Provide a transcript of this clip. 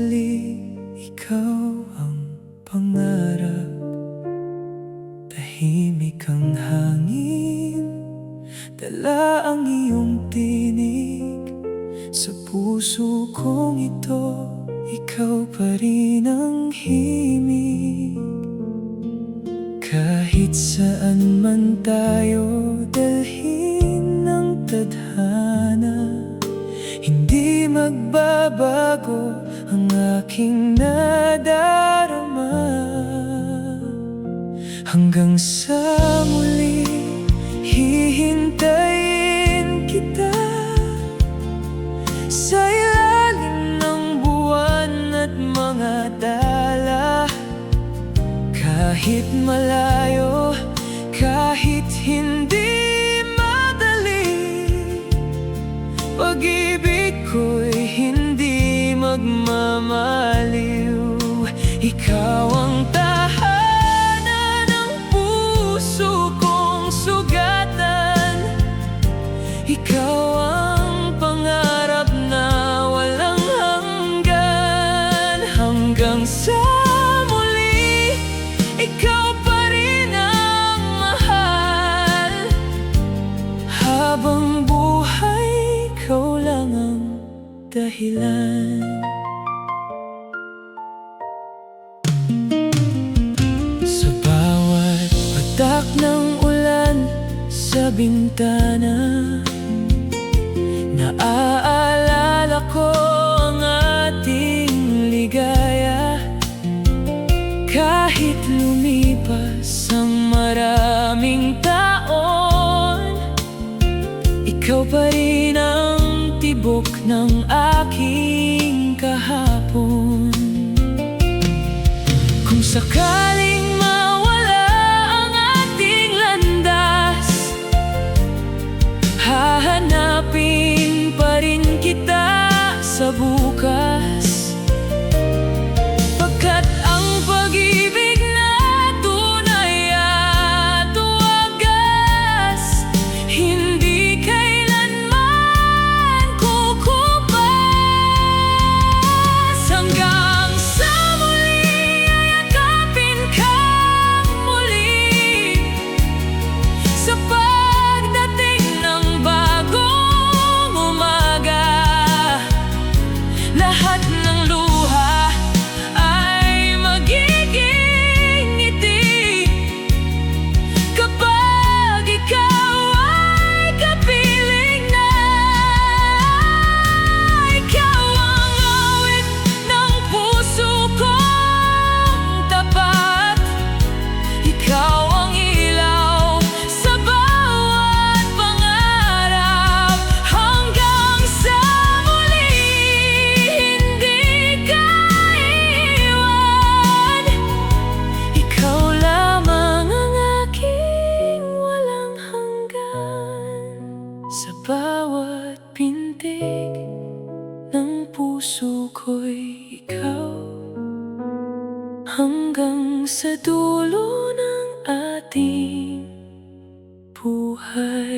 sandali, ikaw ang pangarap. Tahimik ang hangin, dala ang iyong tinig. Sa puso kong ito, ikaw pa rin ang himig. Kahit saan man tayo dalhin ng tadhana, hindi magbabago ang aking nadarama. Hanggang sa muli, hihintayin kita sa ilalim ng buwan at mga dala. Kahit malayo, kahit hindi madali, pag-ibig ko'y hindi magmamaliw. Ikaw ang tahanan ng puso kong sugatan. Ikaw ang pangarap na walang hanggan. Hanggang sa muli, ikaw pa rin ang mahal. Habang buhay, ikaw lang ang dahilan. Sa bawat patak ng ulan sa bintana, naaalala ko ang ating ligaya. Kahit lumipas ang maraming taon, ikaw pa rin ang tibok ng aking kahapon. Kung sakaling mawala ang ating landas, hahanapin pa rin kita sa bukas. Pagkat ang pag-ibig na tunay at wagas, hindi kailanman kukupas. Hanggang sa muli, yakapin ka muli. Sa pagdating ng bagong umaga, lahat ng luha ay magiging ngiti. Kapag ikaw ay kapiling na, ikaw ang awit ng puso kong tapat. Ikaw ang ilaw sa bawat pangarap. Hanggang sa muli, hindi ka iwan. Ikaw lamang ang aking walang hanggan. Sa bawat pintig ng puso ko'y ikaw. Hanggang sa dulo ng ating buhay.